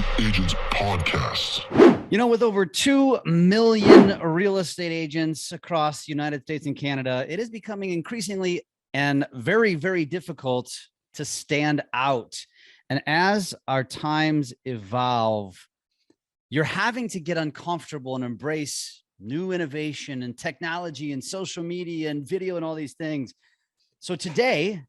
LabCoat Agents podcast. You know, with over 2 million real estate agents across the United States and Canada, it is becoming increasingly and very, very difficult to stand out. And as our times evolve, you're having to get uncomfortable and embrace new innovation and technology and social media and video and all these things. So today,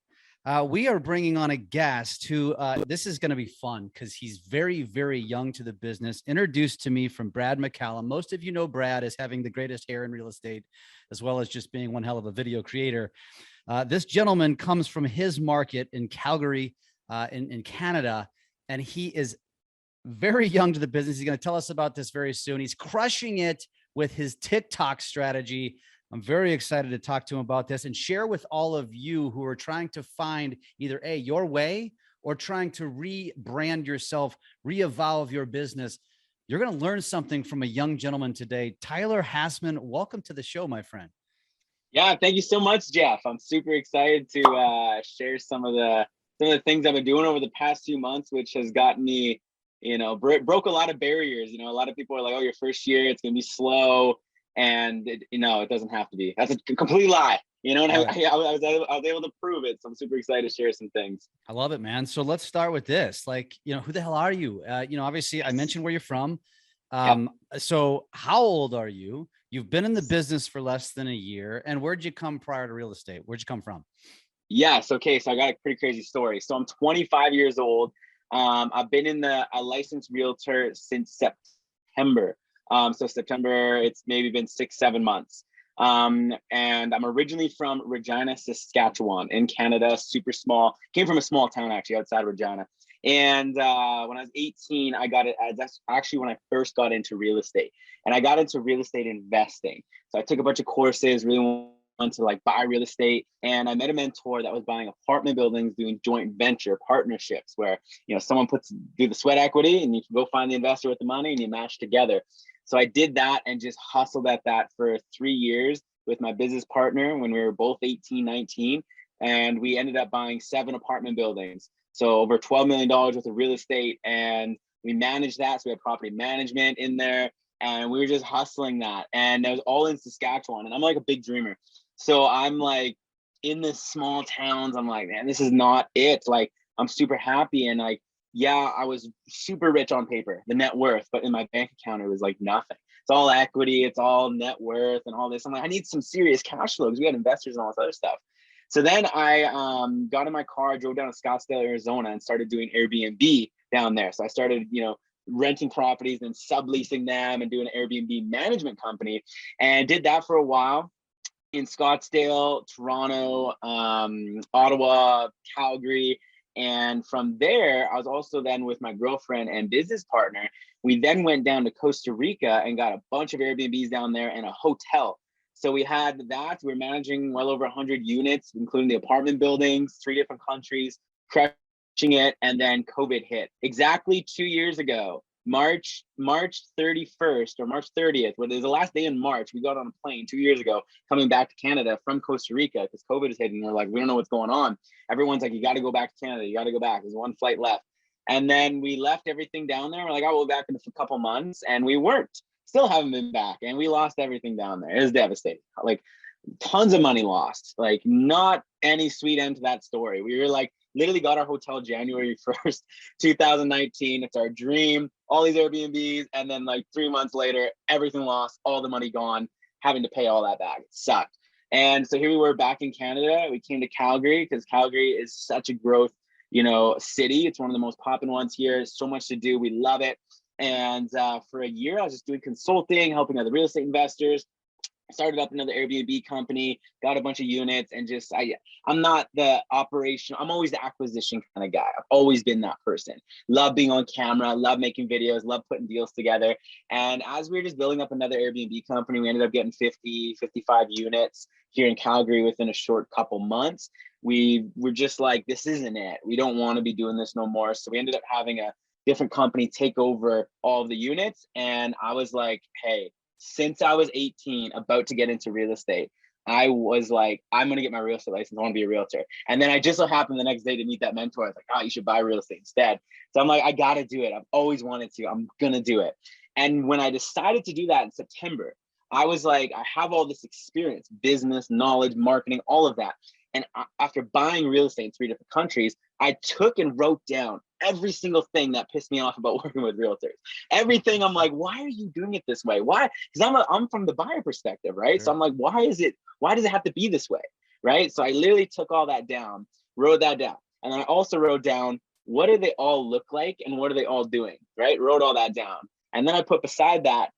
we are bringing on a guest who, this is going to be fun because he's very, very young to the business. Introduced to me from Brad McCallum. Most of you know Brad as having the greatest hair in real estate, as well as just being one hell of a video creator. This gentleman comes from his market in Calgary, in Canada, and he is very young to the business. He's going to tell us about this very soon. He's crushing it with his TikTok strategy. I'm very excited to talk to him about this and share with all of you who are trying to find either your way or trying to rebrand yourself, re-evolve your business. You're going to learn something from a young gentleman today. Tyler Hassman, welcome to the show, my friend. Yeah, thank you so much, Jeff. I'm super excited to share some of the things I've been doing over the past few months, which has gotten me, broke a lot of barriers. A lot of people are like, "Oh, your first year, it's going to be slow." And it doesn't have to be. That's a complete lie. And I was able to prove it. So I'm super excited to share some things. I love it, man. So let's start with this. Who the hell are you? Obviously I mentioned where you're from. So how old are you? You've been in the business for less than a year. And where'd you come prior to real estate? Where'd you come from? Yes. Okay. So I got a pretty crazy story. So I'm 25 years old. I've been a licensed realtor since September. So September, it's maybe been 6-7 months. And I'm originally from Regina, Saskatchewan in Canada, super small, came from a small town actually outside Regina. And when I was 18, I got it. That's actually when I first got into real estate, and I got into real estate investing. So I took a bunch of courses, really wanted to buy real estate. And I met a mentor that was buying apartment buildings, doing joint venture partnerships where, someone do the sweat equity and you can go find the investor with the money and you match together. So I did that and just hustled at that for 3 years with my business partner when we were both 18, 19. And we ended up buying 7 apartment buildings. So over $12 million worth of real estate. And we managed that. So we had property management in there and we were just hustling that. And it was all in Saskatchewan. And I'm like a big dreamer. So I'm like in this small towns. I'm like, man, this is not it. I'm super happy. And I was super rich on paper, the net worth, but in my bank account, it was nothing. It's all equity, it's all net worth and all this. I'm like, I need some serious cash flow because we had investors and all this other stuff. So then I got in my car, drove down to Scottsdale, Arizona and started doing Airbnb down there. So I started, renting properties and subleasing them and doing an Airbnb management company and did that for a while in Scottsdale, Toronto, Ottawa, Calgary. And from there, I was also then with my girlfriend and business partner. We then went down to Costa Rica and got a bunch of Airbnbs down there and a hotel. So we had that. We were managing well over 100 units, including the apartment buildings, 3 different countries, crushing it. And then COVID hit exactly 2 years ago, March 31st or March 30th, where there's the last day in March. We got on a plane 2 years ago coming back to Canada from Costa Rica because COVID is hitting. We're like, we don't know what's going on. Everyone's like, you got to go back to Canada. You got to go back. There's one flight left. And then we left everything down there. We're like, we'll be back in a couple months. And we weren't. Still haven't been back. And we lost everything down there. It was devastating. Tons of money lost. Not any sweet end to that story. We were literally got our hotel January 1st, 2019. It's our dream. All these Airbnbs. And then 3 months later, everything lost, all the money gone, having to pay all that back. It sucked. And so here we were back in Canada. We came to Calgary because Calgary is such a growth, city. It's one of the most popping ones here. So much to do. We love it. And for a year, I was just doing consulting, helping other real estate investors. Started up another Airbnb company, got a bunch of units, and I'm not the operation. I'm always the acquisition kind of guy. I've always been that person. Love being on camera, love making videos, love putting deals together. And as we were just building up another Airbnb company, we ended up getting 50, 55 units here in Calgary within a short couple months. We were just like, this isn't it. We don't want to be doing this no more. So we ended up having a different company take over all of the units. And I was like, hey, since I was 18, about to get into real estate, I was like, I'm going to get my real estate license. I want to be a realtor. And then I just so happened the next day to meet that mentor. I was like, oh, you should buy real estate instead. So I'm like, I got to do it. I've always wanted to. I'm going to do it. And when I decided to do that in September, I was like, I have all this experience, business, knowledge, marketing, all of that. And after buying real estate in 3 different countries, I took and wrote down every single thing that pissed me off about working with realtors. Everything. I'm like, why are you doing it this way? Why? Because I'm from the buyer perspective, right? Sure. So I'm like, why does it have to be this way? Right. So I literally took all that down, wrote that down. And I also wrote down, what do they all look like and what are they all doing? Right. Wrote all that down. And then I put beside that,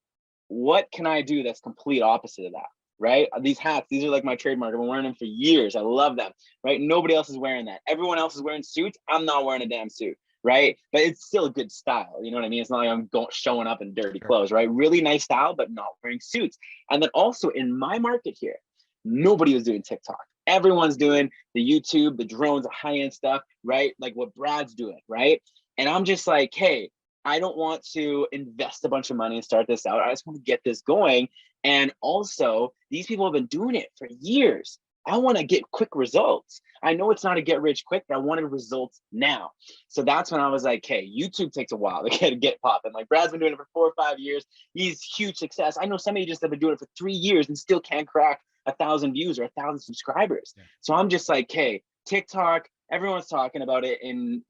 what can I do that's complete opposite of that? Right? These hats, these are like my trademark. I've been wearing them for years. I love them. Right? Nobody else is wearing that. Everyone else is wearing suits. I'm not wearing a damn suit. Right? But it's still a good style. You know what I mean? It's not like I'm showing up in dirty clothes. Right? Really nice style, but not wearing suits. And then also in my market here, nobody was doing TikTok. Everyone's doing the YouTube, the drones, the high-end stuff, right? Like what Brad's doing, right? And I'm just like, hey, I don't want to invest a bunch of money and start this out. I just want to get this going. And also, these people have been doing it for years. I want to get quick results. I know it's not a get rich quick, but I wanted results now. So that's when I was like, hey, YouTube takes a while to get popping. Like Brad's been doing it for 4 or 5 years. He's huge success. I know some agents have been doing it for 3 years and still can't crack 1,000 views or 1,000 subscribers. Yeah. So I'm just like, hey, TikTok, everyone's talking about it in,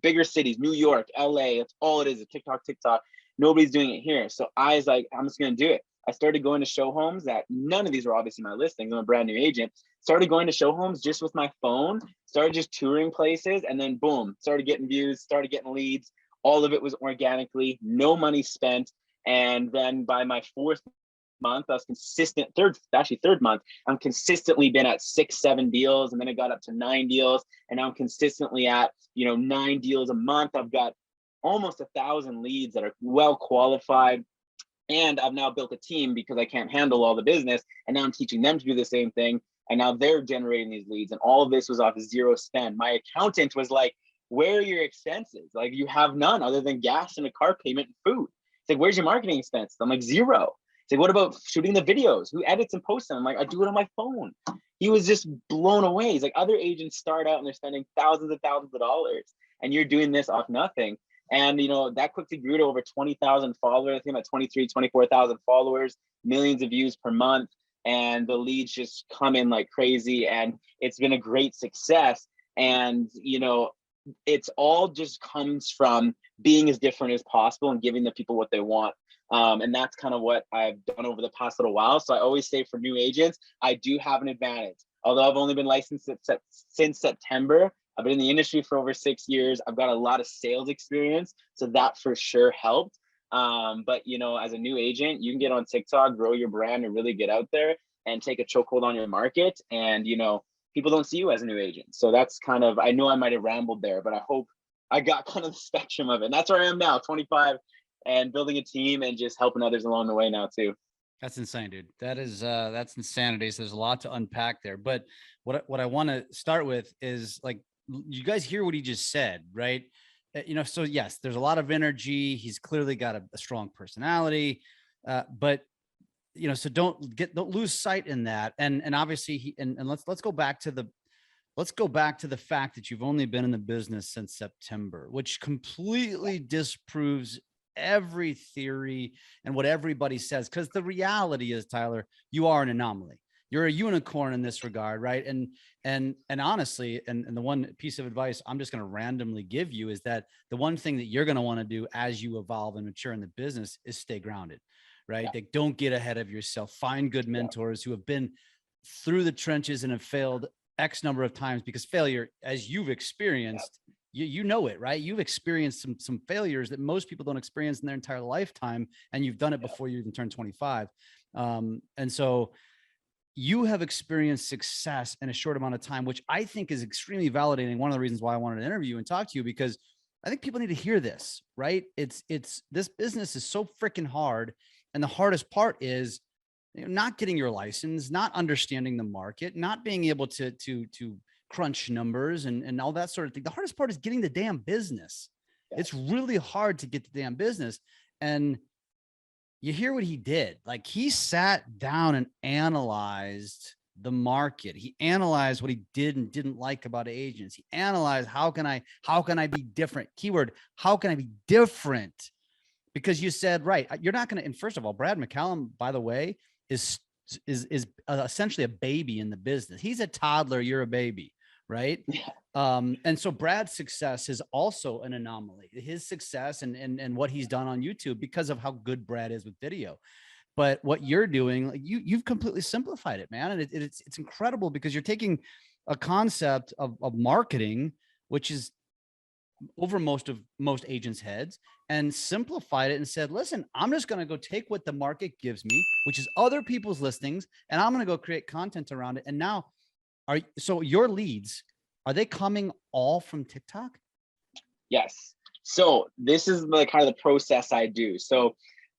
bigger cities, New York, LA, that's all it is, TikTok. Nobody's doing it here. So I was like, I'm just going to do it. I started going to show homes that none of these were obviously my listings. I'm a brand new agent. Started going to show homes just with my phone, started just touring places, and then boom, started getting views, started getting leads. All of it was organically, no money spent. And then by my 4th month, I was consistent, third month, I'm consistently been at 6, 7 deals. And then it got up to 9 deals. And now I'm consistently at, 9 deals a month. I've got almost 1,000 leads that are well qualified. And I've now built a team because I can't handle all the business. And now I'm teaching them to do the same thing. And now they're generating these leads. And all of this was off zero spend. My accountant was like, where are your expenses? Like, you have none other than gas and a car payment and food. It's like, where's your marketing expenses? I'm like, 0. It's like, what about shooting the videos? Who edits and posts them? I'm like, I do it on my phone. He was just blown away. He's like, other agents start out and they're spending thousands and thousands of dollars. And you're doing this off nothing. And, that quickly grew to over 20,000 followers. I think about 23, 24,000 followers, millions of views per month. And the leads just come in like crazy. And it's been a great success. And, it's all just comes from being as different as possible and giving the people what they want. And that's kind of what I've done over the past little while. So I always say for new agents, I do have an advantage. Although I've only been licensed since September, I've been in the industry for over 6 years. I've got a lot of sales experience. So that for sure helped. But, as a new agent, you can get on TikTok, grow your brand and really get out there and take a chokehold on your market. And, people don't see you as a new agent. So that's kind of, I know I might have rambled there, but I hope I got kind of the spectrum of it. And that's where I am now, 25 and building a team and just helping others along the way now too. That's insane, dude. That's insanity. So there's a lot to unpack there. But what I want to start with is, like, you guys hear what he just said, right? So yes, there's a lot of energy. He's clearly got a strong personality, but so don't lose sight in that. And obviously let's go back to the fact that you've only been in the business since September, which completely disproves every theory and what everybody says. Because the reality is, Tyler, you are an anomaly. You're a unicorn in this regard, right? And honestly, and the one piece of advice I'm just going to randomly give you is that the one thing that you're going to want to do as you evolve and mature in the business is stay grounded, right? Like, don't get ahead of yourself. Find good mentors who have been through the trenches and have failed X number of times, because failure, as you've experienced, you know it, right? You've experienced some failures that most people don't experience in their entire lifetime. And you've done it before you even turned 25. And so you have experienced success in a short amount of time, which I think is extremely validating. One of the reasons why I wanted to interview and talk to you, because I think people need to hear this, right? It's this business is so freaking hard. And the hardest part is not getting your license, not understanding the market, not being able to crunch numbers and all that sort of thing. The hardest part is getting the damn business. It's really hard to get the damn business. And you hear what he did. Like, he sat down and analyzed the market. He analyzed what he did and didn't like about agents. He analyzed how can I be different? Keyword, how can I be different? Because you said, right, you're not going to, and first of all, Brad McCallum, by the way, is essentially a baby in the business. He's a toddler, you're a baby, right? Yeah. And so Brad's success is also an anomaly. His success and what he's done on YouTube because of how good Brad is with video. But what you're doing, like you've completely simplified it, man. And it's incredible because you're taking a concept of marketing, which is over most agents' heads, and simplified it and said, listen, I'm just going to go take what the market gives me, which is other people's listings, and I'm going to go create content around it. And now so your leads, are they coming all from TikTok? Yes. So this is like kind of the process I do. So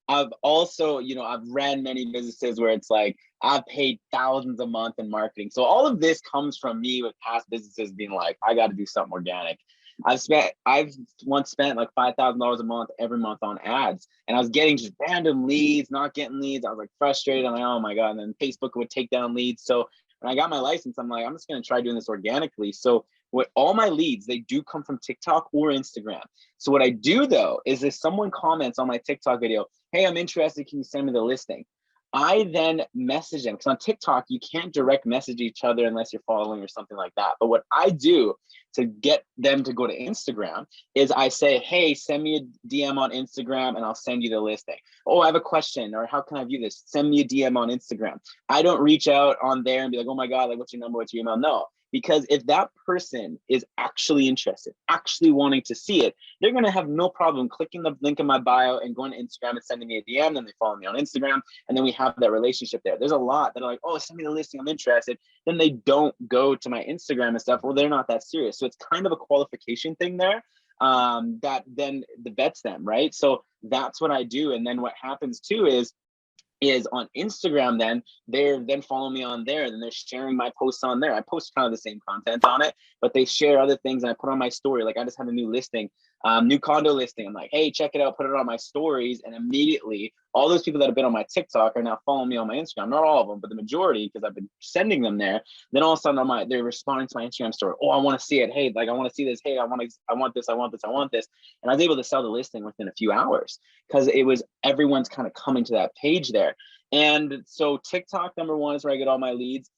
I've also, I've ran many businesses where it's like I've paid thousands a month in marketing. So all of this comes from me with past businesses being like, I got to do something organic. I've once spent like $5,000 a month every month on ads, and I was getting just random leads, not getting leads. I was like frustrated. I'm like, oh my God. And then Facebook would take down leads. So when I got my license, I'm like, I'm just going to try doing this organically. So what all my leads, they do come from TikTok or Instagram. So what I do though, is if someone comments on my TikTok video, hey, I'm interested, can you send me the listing? I then message them, because on TikTok, you can't direct message each other unless you're following or something like that. But what I do to get them to go to Instagram is I say, hey, send me a DM on Instagram and I'll send you the listing. Oh, I have a question, or how can I view this? Send me a DM on Instagram. I don't reach out on there and be like, oh my God, like what's your number, what's your email? No. Because if that person is actually interested, actually wanting to see it, they're going to have no problem clicking the link in my bio and going to Instagram and sending me a DM. Then they follow me on Instagram. And then we have that relationship there. There's a lot that are like, oh, send me the listing, I'm interested. Then they don't go to my Instagram and stuff. Well, they're not that serious. So it's kind of a qualification thing there that then vets them, right? So that's what I do. And then what happens too is on Instagram, then they're following me on there, and then they're sharing my posts on there. I post kind of the same content on it, but they share other things, and I put on my story. Like I just had a new listing, new condo listing. I'm like, hey, check it out, put it on my stories. And immediately all those people that have been on my TikTok are now following me on my Instagram. Not all of them, but the majority, because I've been sending them there. Then all of a sudden they're responding to my Instagram story. Oh, I want to see it. Hey, like I want to see this. Hey, I want this. I want this. And I was able to sell the listing within a few hours because it was everyone's kind of coming to that page there. And so TikTok, number one, is where I get all my leads.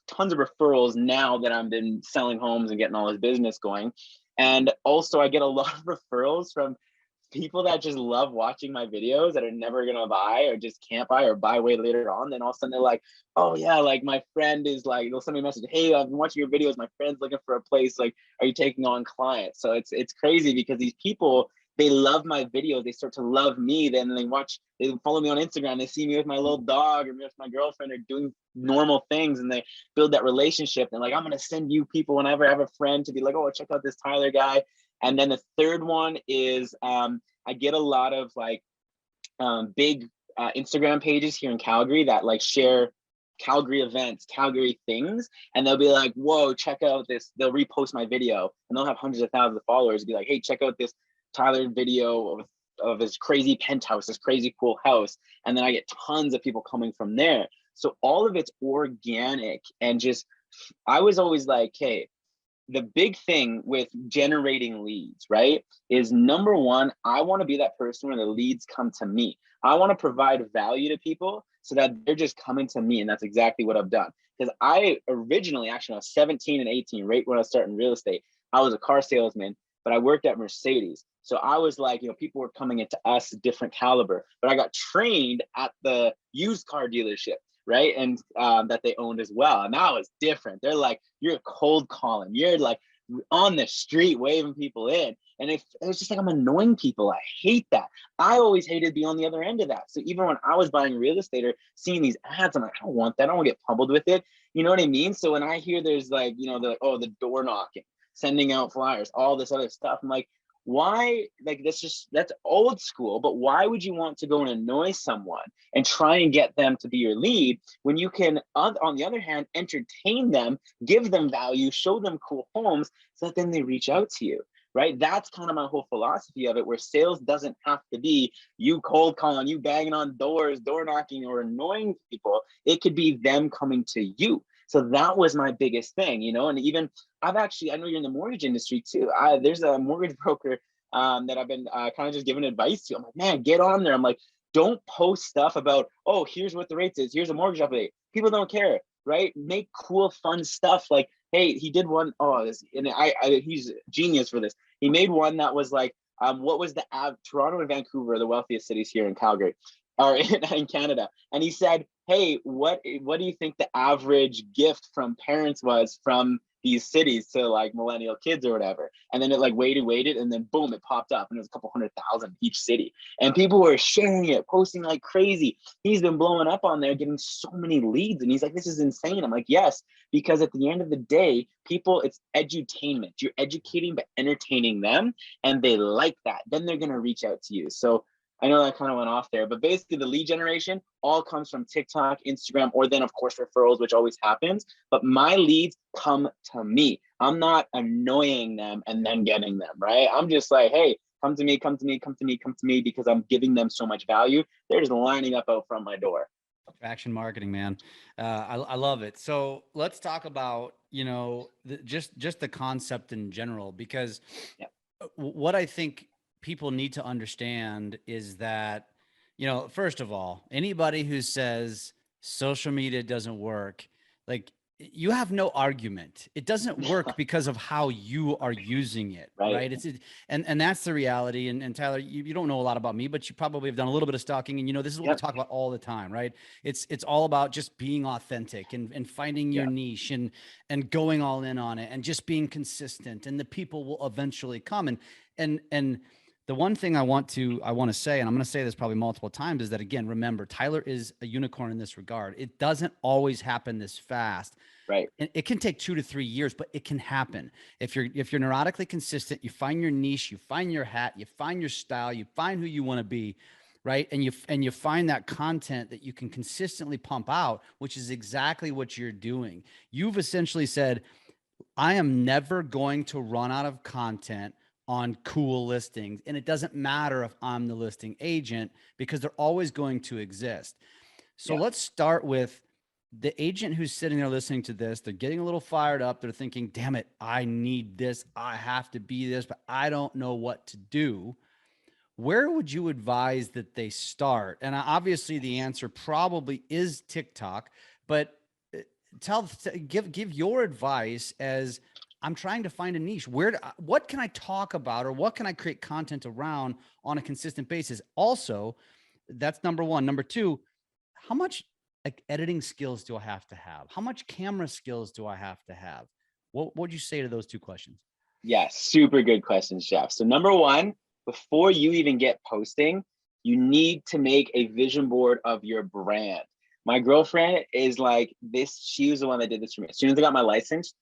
Tons of referrals now that I've been selling homes and getting all this business going. And also I get a lot of referrals from people that just love watching my videos that are never going to buy or just can't buy or buy way later on. Then all of a sudden they're like, oh yeah, like my friend is like, they'll send me a message. Hey, I've been watching your videos. My friend's looking for a place. Like, are you taking on clients? So it's crazy because these people, they love my videos. They start to love me. Then they follow me on Instagram. They see me with my little dog or with my girlfriend or doing normal things, and they build that relationship. And like, I'm going to send you people whenever I have a friend to be like, oh, check out this Tyler guy. And then the third one is I get a lot of like big Instagram pages here in Calgary that like share Calgary events, Calgary things, and they'll be like, whoa, check out this. They'll repost my video and they'll have hundreds of thousands of followers, be like, hey, check out this Tyler video of his crazy penthouse, this crazy cool house. And then I get tons of people coming from there. So all of it's organic. And just, I was always like, hey, the big thing with generating leads, right, is number one, I want to be that person where the leads come to me. I want to provide value to people so that they're just coming to me. And that's exactly what I've done. Because I originally, actually, when I was 17 and 18, right when I was starting real estate, I was a car salesman, but I worked at Mercedes. So I was like, people were coming into us different caliber, but I got trained at the used car dealership, right? And that they owned as well. And that was different. They're like, you're cold calling. You're like on the street waving people in. And it was just like, I'm annoying people. I hate that. I always hated being on the other end of that. So even when I was buying real estate or seeing these ads, I'm like, I don't want that. I don't want to get pummeled with it. You know what I mean? So when I hear there's like, they're like, oh, the door knocking, sending out flyers, all this other stuff, I'm like, why? Like, that's old school, but why would you want to go and annoy someone and try and get them to be your lead when you can, on the other hand, entertain them, give them value, show them cool homes so that then they reach out to you, right? That's kind of my whole philosophy of it, where sales doesn't have to be you cold calling, you banging on doors, door knocking, or annoying people. It could be them coming to you. So that was my biggest thing, you know. And even I know you're in the mortgage industry too. There's a mortgage broker that I've been kind of just giving advice to. I'm like, man, get on there. I'm like, don't post stuff about, oh, here's what the rates is. Here's a mortgage update. People don't care, right? Make cool, fun stuff. Like, hey, he did one. Oh, this, and he's genius for this. He made one that was like, what was the Toronto and Vancouver are the wealthiest cities here in Calgary or in Canada. And he said, hey, what do you think the average gift from parents was from these cities to like millennial kids or whatever? And then it like waited, and then boom, it popped up, and it was a couple 100,000 each city. And people were sharing it, posting like crazy. He's been blowing up on there, getting so many leads. And he's like, this is insane. I'm like, yes, because at the end of the day, people, it's edutainment. You're educating but entertaining them, and they like that. Then they're gonna reach out to you. So I know that kind of went off there, but basically the lead generation all comes from TikTok, Instagram, or then of course referrals, which always happens. But my leads come to me. I'm not annoying them and then getting them, right? I'm just like, hey, come to me, come to me, come to me, come to me, because I'm giving them so much value. They're just lining up out front my door. Traction marketing, man. I love it. So let's talk about, just the concept in general, because what I think people need to understand is that, first of all, anybody who says social media doesn't work, like, you have no argument. It doesn't work because of how you are using it, right? And that's the reality. And Tyler, you don't know a lot about me, but you probably have done a little bit of stalking, and this is what we talk about all the time, right? It's all about just being authentic and finding your niche and going all in on it and just being consistent, and the people will eventually come. And the one thing I want to say, and I'm going to say this probably multiple times, is that, again, remember, Tyler is a unicorn in this regard. It doesn't always happen this fast. Right. And it can take 2 to 3 years, but it can happen. If you're neurotically consistent, you find your niche, you find your hat, you find your style, you find who you want to be, right? And you find that content that you can consistently pump out, which is exactly what you're doing. You've essentially said, I am never going to run out of content on cool listings. And it doesn't matter if I'm the listing agent, because they're always going to exist. So let's start with the agent who's sitting there listening to this. They're getting a little fired up. They're thinking, damn it, I need this. I have to be this, but I don't know what to do. Where would you advise that they start? And obviously the answer probably is TikTok, but give your advice as I'm trying to find a niche. What can I talk about, or what can I create content around on a consistent basis? Also, that's number one. Number two, how much like editing skills do I have to have? How much camera skills do I have to have? What would you say to those two questions? Yeah, super good questions, Jeff. So number one, before you even get posting, you need to make a vision board of your brand. My girlfriend is like this. She was the one that did this for me. As soon as I got my license,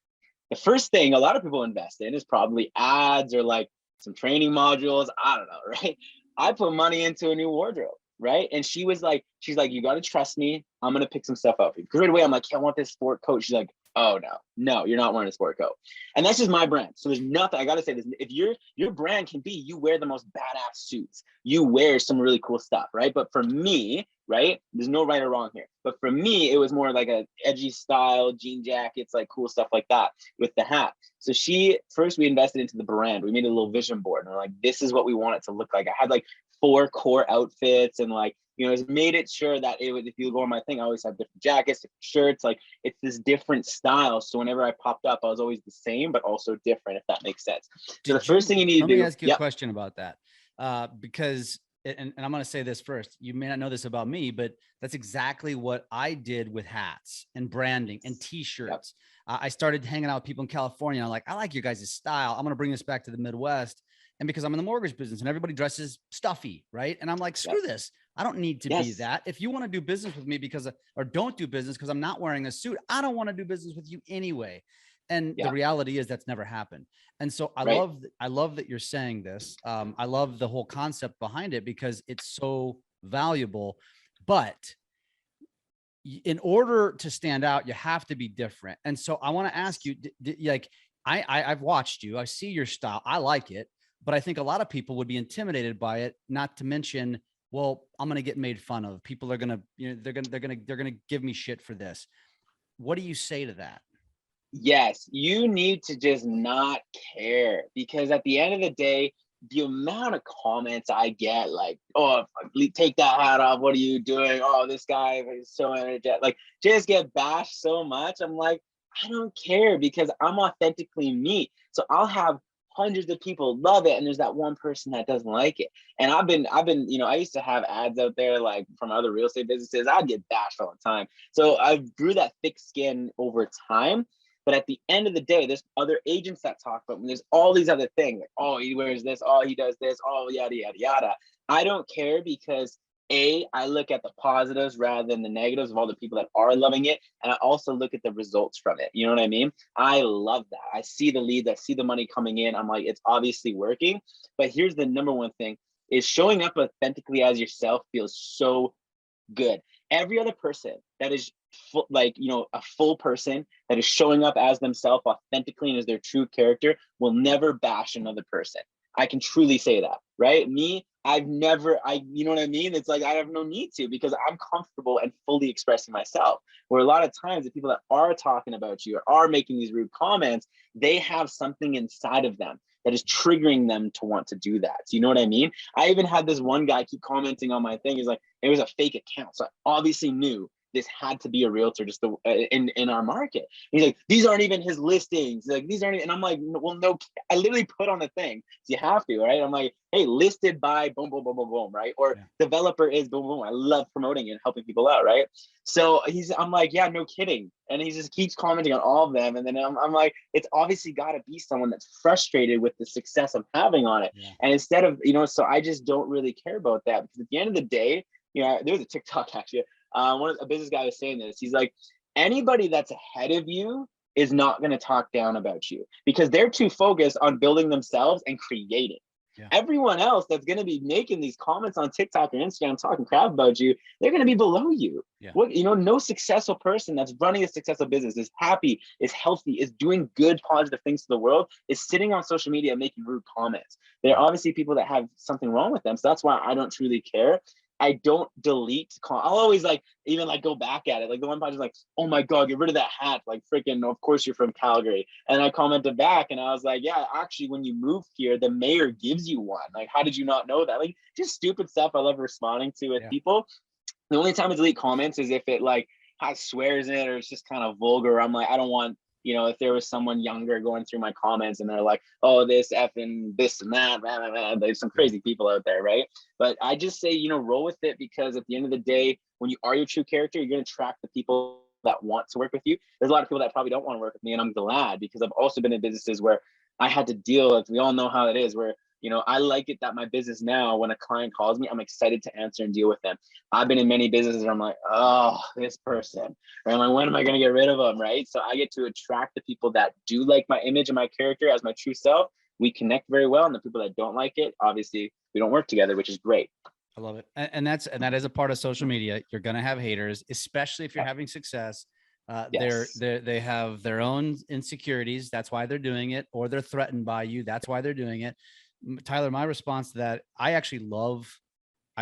the first thing a lot of people invest in is probably ads or like some training modules. I don't know, right? I put money into a new wardrobe, right? And she's like, you got to trust me. I'm going to pick some stuff up. Because right away, I'm like, I want this sport coat. She's like, oh, no, you're not wearing a sport coat. And that's just my brand. So there's nothing, I got to say this. If your brand can be, you wear the most badass suits, you wear some really cool stuff, right? But for me, right, there's no right or wrong here. But for me, it was more like a edgy style, jean jackets, like cool stuff like that with the hat. So first we invested into the brand. We made a little vision board, and we're like, this is what we want it to look like. I had like 4 core outfits, and like, it's made it sure that if you go on my thing, I always have different jackets, different shirts, like it's this different style. So whenever I popped up, I was always the same, but also different, if that makes sense. So the first thing you need to do. Let me ask you a question about that. Because, and I'm going to say this first, you may not know this about me, but that's exactly what I did with hats and branding and t-shirts. I started hanging out with people in California. I'm like, I like your guys' style. I'm going to bring this back to the Midwest. And because I'm in the mortgage business and everybody dresses stuffy, right? And I'm like, screw this. I don't need to be that. If you want to do business with me or don't do business because I'm not wearing a suit, I don't want to do business with you anyway. And the reality is that's never happened. And so I love that you're saying this. I love the whole concept behind it because it's so valuable. But in order to stand out, you have to be different. And so I want to ask you, like, I've watched you, I see your style. I like it. But I think a lot of people would be intimidated by it, not to mention, well, I'm going to get made fun of. People are going to, they're going to give me shit for this. what do you say to that? Yes, you need to just not care, because at the end of the day, the amount of comments I get, like, oh, take that hat off, what are you doing? Oh, this guy is so energetic, like, just get bashed so much. I'm like, I don't care, because I'm authentically me. So I'll have hundreds of people love it, and there's that one person that doesn't like it. And I've been, I used to have ads out there, like, from other real estate businesses. I'd get bashed all the time. So I grew that thick skin over time. But at the end of the day, there's other agents that talk about me. There's all these other things, like, oh, he wears this, oh, he does this, oh, yada, yada, yada. I don't care, because I look at the positives rather than the negatives of all the people that are loving it. And I also look at the results from it. You know what I mean? I love that. I see the leads, I see the money coming in. I'm like, it's obviously working. But here's the number one thing, is showing up authentically as yourself feels so good. Every other person that is full, like, a full person that is showing up as themselves authentically and as their true character, will never bash another person. I can truly say that, right? Me, you know what I mean? It's like, I have no need to, because I'm comfortable and fully expressing myself. Where a lot of times the people that are talking about you or are making these rude comments, they have something inside of them that is triggering them to want to do that. So you know what I mean? I even had this one guy keep commenting on my thing. He's like, it was a fake account. So I obviously knew this had to be a realtor, just in our market. He's like, these aren't even his listings. Like, these aren't, and I'm like, well, no, I literally put on the thing. So you have to, right? I'm like, hey, listed by boom, boom, boom, boom, boom, right? Or developer is boom, boom. I love promoting and helping people out, right? So I'm like, yeah, no kidding. And he just keeps commenting on all of them. And then I'm like, it's obviously got to be someone that's frustrated with the success I'm having on it. Yeah. And instead of, so I just don't really care about that, because at the end of the day, there was a TikTok actually. A business guy was saying this. He's like, anybody that's ahead of you is not going to talk down about you, because they're too focused on building themselves and creating. Yeah. Everyone else that's going to be making these comments on TikTok or Instagram talking crap about you, they're going to be below you. Yeah. No successful person that's running a successful business, is happy, is healthy, is doing good, positive things to the world, is sitting on social media making rude comments. There are obviously people that have something wrong with them. So that's why I don't truly care. I don't delete. I'll always even go back at it. Like, the one person is like, oh my God, get rid of that hat. Like, freaking, of course you're from Calgary. And I commented back and I was like, yeah, actually, when you moved here, the mayor gives you one. Like, how did you not know that? Like, just stupid stuff I love responding to with people. The only time I delete comments is if it has swears in it, or it's just kind of vulgar. I'm like, I don't want, if there was someone younger going through my comments and they're like, oh, this effing this and that, blah, blah, blah. There's some crazy people out there, right? But I just say, roll with it, because at the end of the day, when you are your true character, you're going to attract the people that want to work with you. There's a lot of people that probably don't want to work with me, and I'm glad, because I've also been in businesses where I had to deal with, we all know how it is, where I like it that my business now, when a client calls me, I'm excited to answer and deal with them. I've been in many businesses where I'm like, oh, this person. Or I'm like, when am I going to get rid of them, right? So I get to attract the people that do like my image and my character as my true self. We connect very well. And the people that don't like it, obviously, we don't work together, which is great. I love it. And that is a part of social media. You're going to have haters, especially if you're having success. Yes. They have their own insecurities. That's why they're doing it. Or they're threatened by you. That's why they're doing it. Tyler, my response to that, I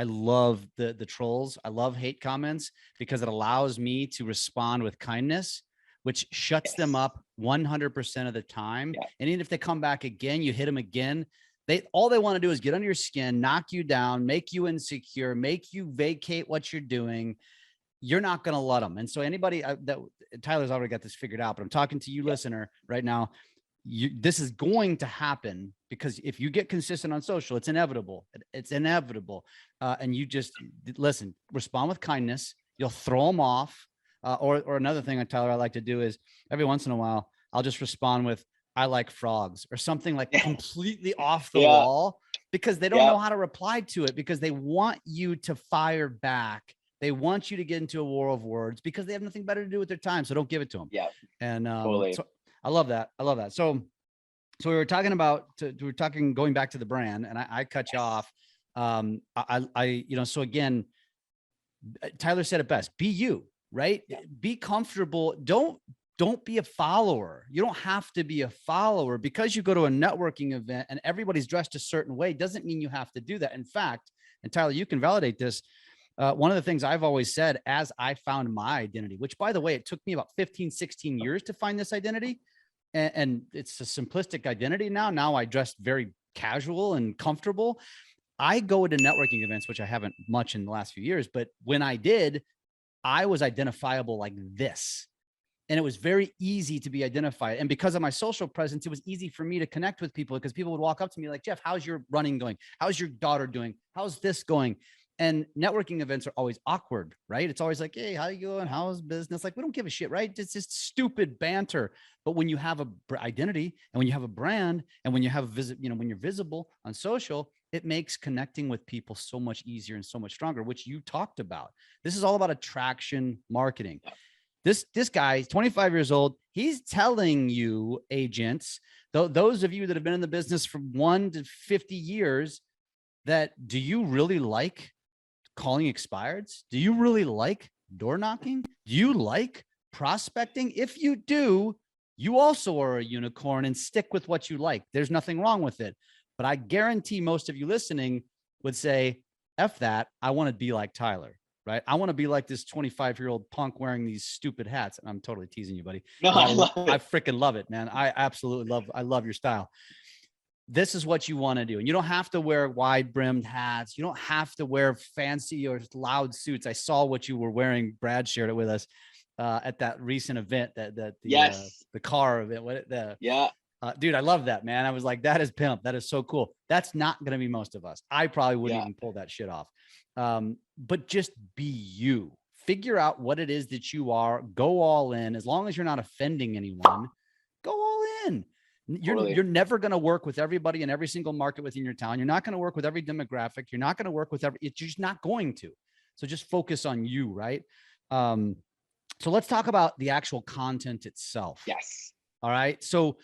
love the trolls. I love hate comments, because it allows me to respond with kindness, which shuts them up 100% of the time. Yeah. And even if they come back again, you hit them again. All they want to do is get under your skin, knock you down, make you insecure, make you vacate what you're doing. You're not going to let them. And so anybody that Tyler's already got this figured out, but I'm talking to you, listener, right now. This is going to happen, because if you get consistent on social, it's inevitable. It's inevitable. And you just listen, respond with kindness. You'll throw them off. Or another thing, Tyler, I like to do is every once in a while, I'll just respond with, I like frogs, or something like completely off the wall, because they don't know how to reply to it, because they want you to fire back. They want you to get into a war of words, because they have nothing better to do with their time. So don't give it to them. Yeah. And totally. So I love that. I love that. So we were talking about, going back to the brand, and I cut you off. So again, Tyler said it best, be you, right? Yeah. Be comfortable. Don't be a follower. You don't have to be a follower. Because you go to a networking event and everybody's dressed a certain way doesn't mean you have to do that. In fact, and Tyler, you can validate this. One of the things I've always said as I found my identity, which by the way, it took me about 15, 16 years to find this identity. And it's a simplistic identity now. Now I dress very casual and comfortable. I go to networking events, which I haven't much in the last few years, but when I did, I was identifiable like this. And it was very easy to be identified. And because of my social presence, it was easy for me to connect with people because people would walk up to me like, Jeff, how's your running going? How's your daughter doing? How's this going? And networking events are always awkward, right? It's always like, hey, how you going? How's business? Like, we don't give a shit, right? It's just stupid banter. But when you have a identity and when you have a brand and when you have when you're visible on social, it makes connecting with people so much easier and so much stronger, which you talked about. This is all about attraction marketing. This guy is 25 years old. He's telling you, agents, those of you that have been in the business from 1 to 50 years, that do you really like calling expireds? Do you really like door knocking? Do you like prospecting? If you do, you also are a unicorn, and stick with what you like. There's nothing wrong with it. But I guarantee most of you listening would say, F that. I want to be like Tyler, right? I want to be like this 25-year-old punk wearing these stupid hats. And I'm totally teasing you, buddy. No, I freaking love it, man. I absolutely love your style. This is what you want to do. And you don't have to wear wide brimmed hats. You don't have to wear fancy or loud suits. I saw what you were wearing. Brad shared it with us at that recent event, the car event. Dude, I love that, man. I was like, that is pimp. That is so cool. That's not going to be most of us. I probably wouldn't even pull that shit off. But just be you. Figure out what it is that you are. Go all in. As long as you're not offending anyone, go all in. You're never going to work with everybody in every single market within your town. You're not going to work with every demographic. You're not going to work with you're just not going to. So just focus on you, right? So let's talk about the actual content itself. Yes. All right. So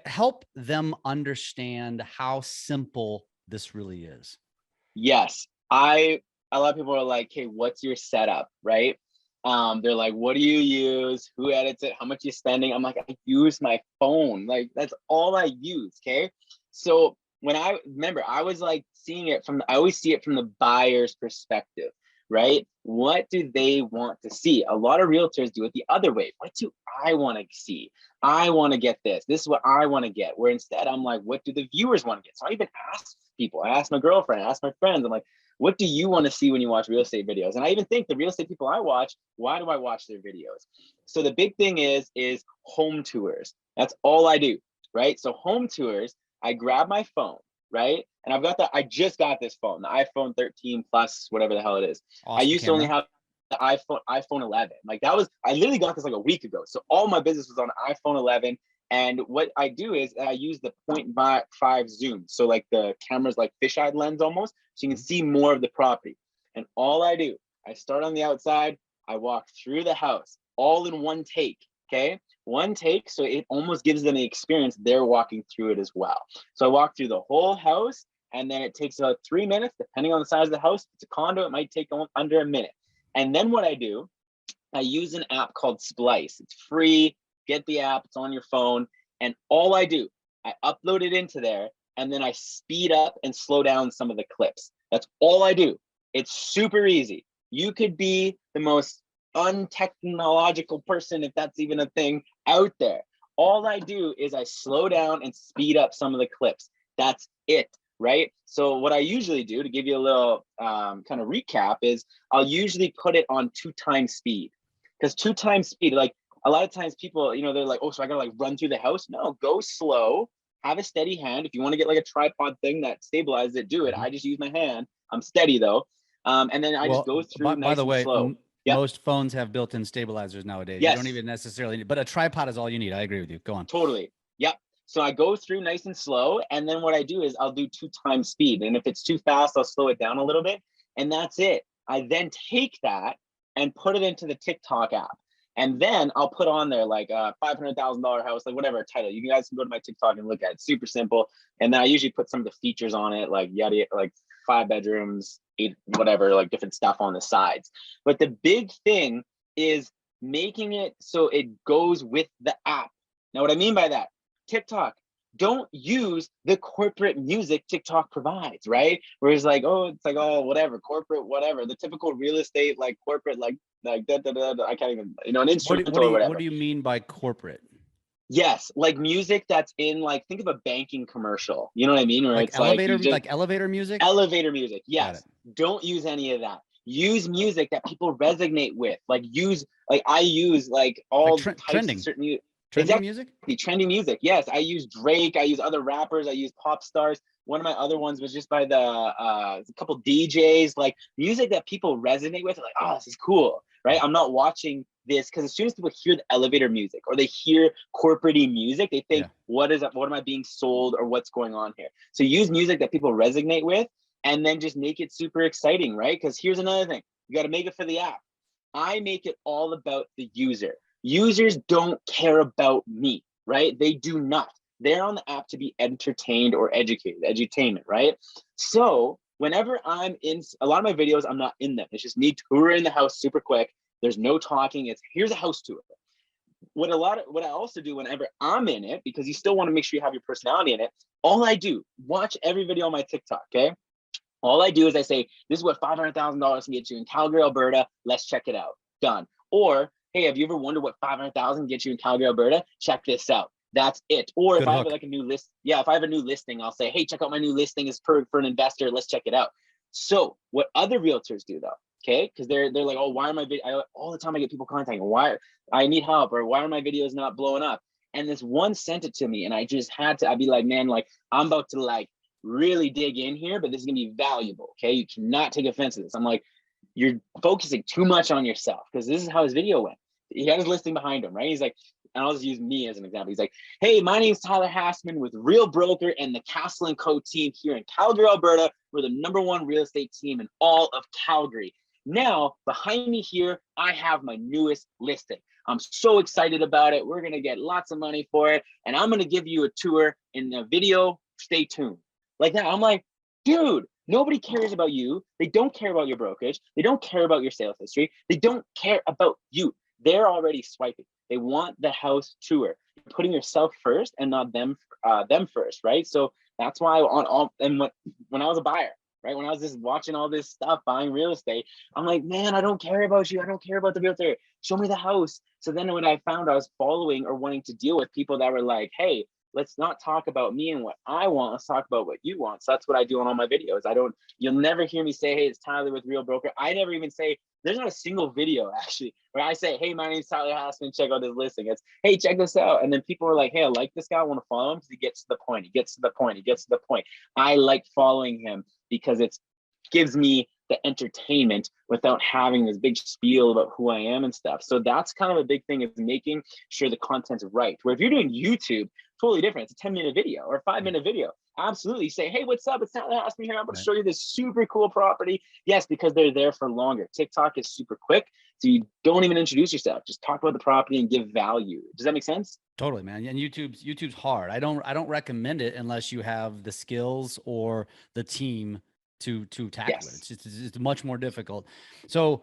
help them understand how simple this really is. Yes. A lot of people are like, hey, what's your setup, right? They're like, what do you use? Who edits it? How much you spending? I'm like, I use my phone. Like, that's all I use. Okay. So when I was like seeing it I always see it from the buyer's perspective, right? What do they want to see? A lot of realtors do it the other way. What do I want to see? I want to get this. This is what I want to get. Where instead I'm like, what do the viewers want to get? So I even ask people. I ask my girlfriend, I ask my friends. I'm like, what do you want to see when you watch real estate videos? And I even think the real estate people I watch, why do I watch their videos? So the big thing is home tours. That's all I do, right? So home tours, I grab my phone, right? And I just got this phone, the iPhone 13 plus, whatever the hell it is. Awesome I used to only have the iPhone 11. Like I literally got this like a week ago. So all my business was on iPhone 11. And what I do is I use the 0.5 zoom. So like the camera's like fisheye lens almost, so you can see more of the property. And all I do, I start on the outside, I walk through the house, all in one take, okay? One take, so it almost gives them the experience they're walking through it as well. So I walk through the whole house, and then it takes about 3 minutes, depending on the size of the house. If it's a condo, it might take under a minute. And then what I do, I use an app called Splice. It's free. Get the app, it's on your phone. And all I do, I upload it into there, and then I speed up and slow down some of the clips. That's all I do. It's super easy. You could be the most untechnological person, if that's even a thing, out there. All I do is I slow down and speed up some of the clips. That's it, right? So what I usually do, to give you a little kind of recap, is I'll usually put it on 2x speed. Because 2x speed, like, a lot of times people, they're like, oh, so I gotta like run through the house. No, go slow, have a steady hand. If you want to get like a tripod thing that stabilizes it, do it. I just use my hand. I'm steady though. And then I just go through by the way, slow. Most phones have built-in stabilizers nowadays. Yes. You don't even necessarily need, but a tripod is all you need. I agree with you. Go on. Totally. Yep. So I go through nice and slow. And then what I do is I'll do 2x speed. And if it's too fast, I'll slow it down a little bit. And that's it. I then take that and put it into the TikTok app. And then I'll put on there like a $500,000 house, like whatever title. You guys can go to my TikTok and look at it. It's super simple. And then I usually put some of the features on it, like like 5 bedrooms, 8, whatever, like different stuff on the sides. But the big thing is making it so it goes with the app. Now, what I mean by that, TikTok, don't use the corporate music TikTok provides, right? Where it's like, oh, whatever, corporate, whatever, the typical real estate, like corporate, like I can't even, an instrumental or whatever. What do you mean by corporate? Yes, like music that's in, like, think of a banking commercial. You know what I mean? Where Like it's like you just elevator music? elevator music. Got it. Yes. Don't use any of that. Use music that people resonate with. I use like all Like types of certain music. trending Exactly. music? Trending music. Yes. I use Drake. I use other rappers. I use pop stars. One of my other ones was just by a couple DJs, like music that people resonate with. Like, oh, this is cool, right? I'm not watching this because as soon as people hear the elevator music or they hear corporate-y music, they think, what am I being sold or what's going on here? So use music that people resonate with and then just make it super exciting, right? Because here's another thing. You got to make it for the app. I make it all about the user. Users don't care about me, right? They do not. They're on the app to be entertained or educated, edutainment, right? So whenever I'm in a lot of my videos, I'm not in them. It's just me touring the house super quick. There's no talking. It's here's a house tour. What I also do whenever I'm in it, because you still want to make sure you have your personality in it, all I do, watch every video on my TikTok, okay? All I do is I say, this is what $500,000 can get you in Calgary, Alberta. Let's check it out. Done. Or, hey, have you ever wondered what 500,000 gets you in Calgary, Alberta? Check this out. That's it. Or if I have like a new list, if I have a new listing, I'll say, hey, check out my new listing. It's for an investor. Let's check it out. So what other realtors do though, okay? Because they're like, oh, why are my videos, all the time I get people contacting, why I need help, or why are my videos not blowing up? And this one sent it to me and I just had to, I'd be like, man, like I'm about to like really dig in here, but this is gonna be valuable, okay? You cannot take offense to this. I'm like, you're focusing too much on yourself, because this is how his video went. He had his listing behind him, right? He's like, and I'll just use me as an example. He's like, hey, my name is Tyler Hassman with Real Broker and the Castle & Co team here in Calgary, Alberta. We're the #1 real estate team in all of Calgary. Now, behind me here, I have my newest listing. I'm so excited about it. We're going to get lots of money for it. And I'm going to give you a tour in the video. Stay tuned. Like that. I'm like, dude, nobody cares about you. They don't care about your brokerage. They don't care about your sales history. They don't care about you. They're already swiping. They want the house tour. You're putting yourself first and not them first, right? So that's why when I was a buyer, right? When I was just watching all this stuff, buying real estate, I'm like, man, I don't care about you. I don't care about the realtor. Show me the house. So then when I found I was following or wanting to deal with people that were like, hey, let's not talk about me and what I want. Let's talk about what you want. So that's what I do on all my videos. You'll never hear me say, hey, it's Tyler with Real Broker. I never even say, there's not a single video actually where I say, hey, my name's Tyler Hassman, check out this listing. It's, hey, check this out. And then people are like, hey, I like this guy. I want to follow him because he gets to the point. He gets to the point. He gets to the point. I like following him because it gives me the entertainment without having this big spiel about who I am and stuff. So that's kind of a big thing, is making sure the content's right. Where if you're doing YouTube, totally different. It's a 10-minute video or a 5-minute video. Absolutely. Say, hey, what's up? It's Tyler Hassman here. I'm going to show you this super cool property. Yes, because they're there for longer. TikTok is super quick. So you don't even introduce yourself. Just talk about the property and give value. Does that make sense? Totally, man. And YouTube's hard. I don't recommend it unless you have the skills or the team to tackle it. It's much more difficult. So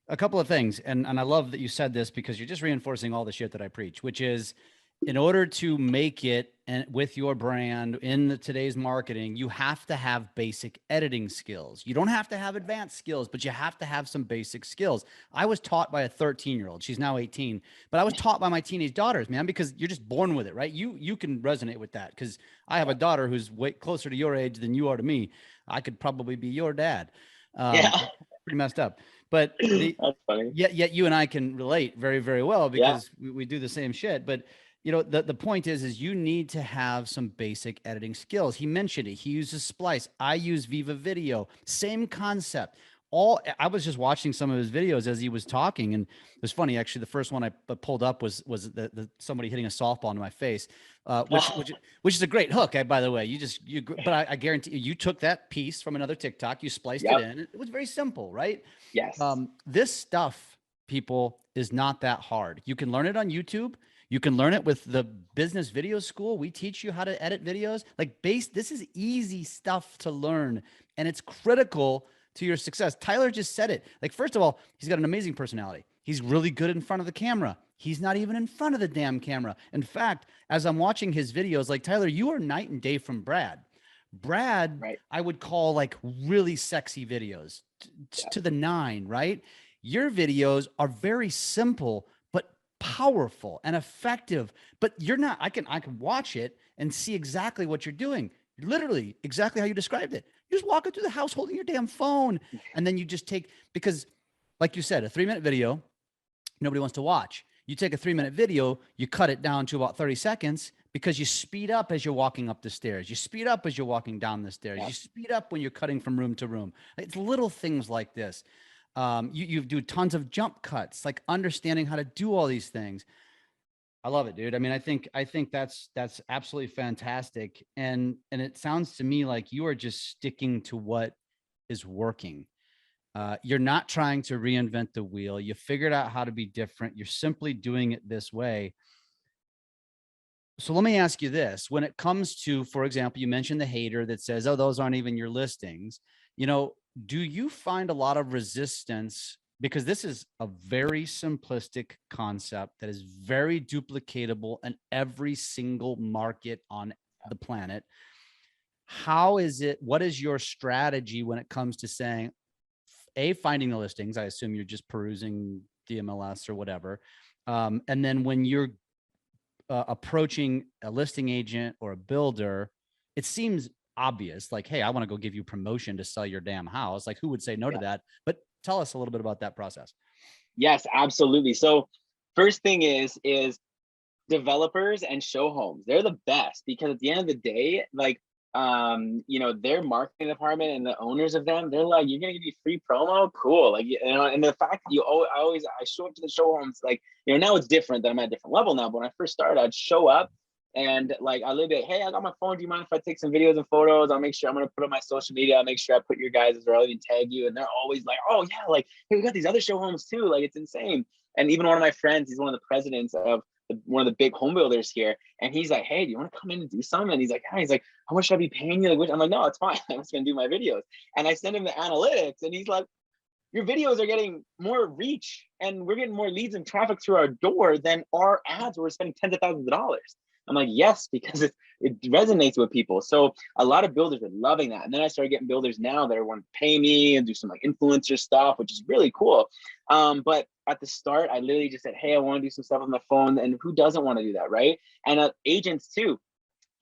a couple of things. And I love that you said this, because you're just reinforcing all the shit that I preach, which is, in order to make it and with your brand in today's marketing, you have to have basic editing skills. You don't have to have advanced skills, but you have to have some basic skills. I was taught by a 13-year-old. She's now 18, but I was taught by my teenage daughters, man, because you're just born with it, right? You can resonate with that, because I have a daughter who's way closer to your age than you are to me. I could probably be your dad. Pretty messed up, but that's funny. Yet you and I can relate very, very well, because we do the same shit. But the point is you need to have some basic editing skills. He mentioned it. He uses Splice. I use Viva Video. Same concept. I was just watching some of his videos as he was talking, and it was funny. Actually, the first one I pulled up was somebody hitting a softball into my face, which is a great hook. By the way, but I guarantee you took that piece from another TikTok, you spliced it in. It was very simple, right? Yes. This stuff, people, is not that hard. You can learn it on YouTube. You can learn it with the business video school. We teach you how to edit videos. This is easy stuff to learn, and it's critical to your success. Tyler just said it. First of all, he's got an amazing personality. He's really good in front of the camera. He's not even in front of the damn camera. In fact, as I'm watching his videos, like Tyler, you are night and day from Brad. Brad, Right. I would call like really sexy videos to the nine, right? Your videos are very simple, but powerful and effective. But you're not, I can watch it and see exactly what you're doing. Literally exactly how you described it. You're just walking through the house holding your damn phone. And then you just take, because like you said, a 3-minute video, nobody wants to watch. You take a 3-minute video, you cut it down to about 30 seconds because you speed up as you're walking up the stairs. You speed up as you're walking down the stairs. Yeah. You speed up when you're cutting from room to room. It's little things like this. You do tons of jump cuts, like understanding how to do all these things. I love it, dude. I mean, I think that's absolutely fantastic. And it sounds to me like you are just sticking to what is working. You're not trying to reinvent the wheel. You figured out how to be different. You're simply doing it this way. So let me ask you this. When it comes to, for example, you mentioned the hater that says, oh, those aren't even your listings. You know, do you find a lot of resistance? Because this is a very simplistic concept that is very duplicatable in every single market on the planet. How is it? What is your strategy when it comes to saying, finding the listings? I assume you're just perusing the MLS or whatever. And then when you're approaching a listing agent or a builder, it seems obvious, like, hey, I want to go give you promotion to sell your damn house. Like, who would say no to that? But tell us a little bit about that process. Yes, absolutely. So first thing is developers and show homes. They're the best because at the end of the day, like, you know, their marketing department and the owners of them, they're like, you're gonna give me free promo, cool. Like, you know, and the fact that I show up to the show homes, like, you know, now it's different, that I'm at a different level now, but when I first started, I'd show up and like, I literally, hey, I got my phone, do you mind if I take some videos and photos? I'll make sure, I'm gonna put on my social media, I'll make sure I put your guys' or I'll even tag you. And they're always like, oh yeah, like, hey, we got these other show homes too, like, it's insane. And even one of my friends, he's one of the presidents of one of the big home builders here, and he's like, hey, do you want to come in and do something? And he's like, yeah. He's like, how much should I be paying you? Like, I'm like, no, it's fine, I'm just gonna do my videos. And I send him the analytics and he's like, your videos are getting more reach and we're getting more leads and traffic through our door than our ads where we're spending tens of thousands of dollars. I'm like, yes, because it resonates with people. So a lot of builders are loving that. And then I started getting builders now that want to pay me and do some like influencer stuff, which is really cool. But at the start, I literally just said, hey, I want to do some stuff on my phone. And who doesn't want to do that, right? And agents too.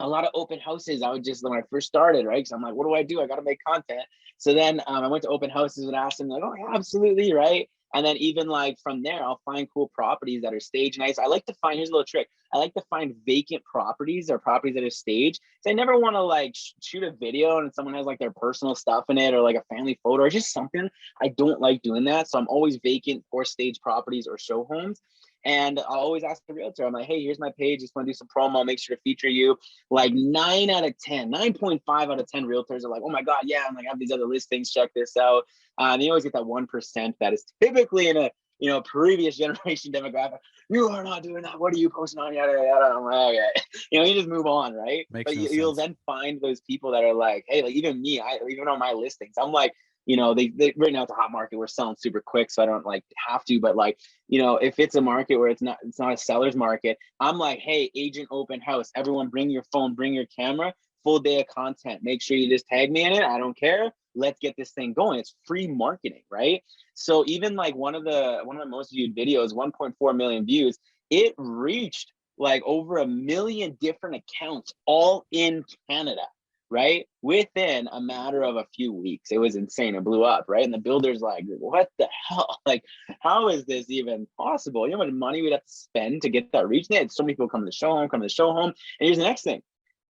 A lot of open houses, I would just, when I first started, right? Because I'm like, what do? I got to make content. So then I went to open houses and asked them, like, oh, yeah, absolutely, right? And then even like from there, I'll find cool properties that are stage nice. I like to find, here's a little trick. I like to find vacant properties or properties that are staged. So I never want to like shoot a video and someone has like their personal stuff in it or like a family photo or just something. I don't like doing that. So I'm always vacant or stage properties or show homes. And I'll always ask the realtor, I'm like, hey, here's my page, just want to do some promo, I'll make sure to feature you. Like 9 out of 10, 9.5 out of 10 realtors are like, oh my God, yeah, I'm like, I have these other listings, check this out. And you always get that 1% that is typically in a, you know, previous generation demographic. You are not doing that. What are you posting on? Yada, yada. I'm like, okay. You know, you just move on, right? Makes but no you'll sense. then find those people that are like, hey, like even me, even on my listings, I'm like, you know, they right now it's a hot market. We're selling super quick, so I don't like have to. But like, you know, if it's a market where it's not a seller's market, I'm like, hey, agent open house, everyone bring your phone, bring your camera, full day of content. Make sure you just tag me in it. I don't care. Let's get this thing going. It's free marketing, right? So even like one of the most viewed videos, 1.4 million views, it reached like over 1 million different accounts, all in Canada. Right? Within a matter of a few weeks. It was insane. It blew up, right? And the builder's like, what the hell? Like, how is this even possible? You know how much money we'd have to spend to get that reach? They had so many people come to the show home. And here's the next thing.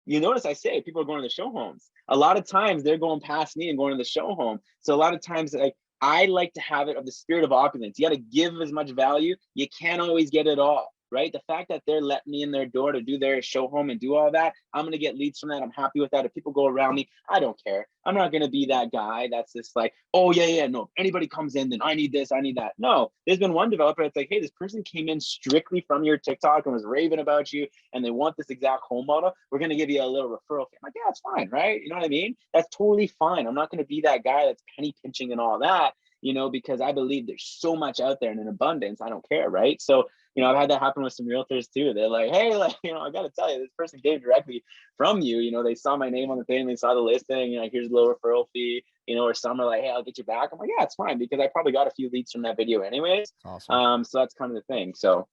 You notice I say people are going to the show homes. A lot of times they're going past me and going to the show home. So a lot of times, like, I like to have it of the spirit of opulence. You got to give as much value. You can't always get it all. Right? The fact that they're letting me in their door to do their show home and do all that, I'm going to get leads from that. I'm happy with that. If people go around me, I don't care. I'm not going to be that guy that's just like, oh yeah, no, if anybody comes in, then I need this, I need that. No, there's been one developer that's like, hey, this person came in strictly from your TikTok and was raving about you and they want this exact home model. We're going to give you a little referral fee. I'm like, yeah, that's fine, right? You know what I mean? That's totally fine. I'm not going to be that guy that's penny pinching and all that. because I believe there's so much out there and in abundance. I don't care, right? So, I've had that happen with some realtors too. They're like, hey, like, I got to tell you, this person came directly from you. They saw my name on the thing, they saw the listing, here's a little referral fee, or some are like, hey, I'll get you back. I'm like, yeah, it's fine, because I probably got a few leads from that video anyways. Awesome. So that's kind of the thing. So,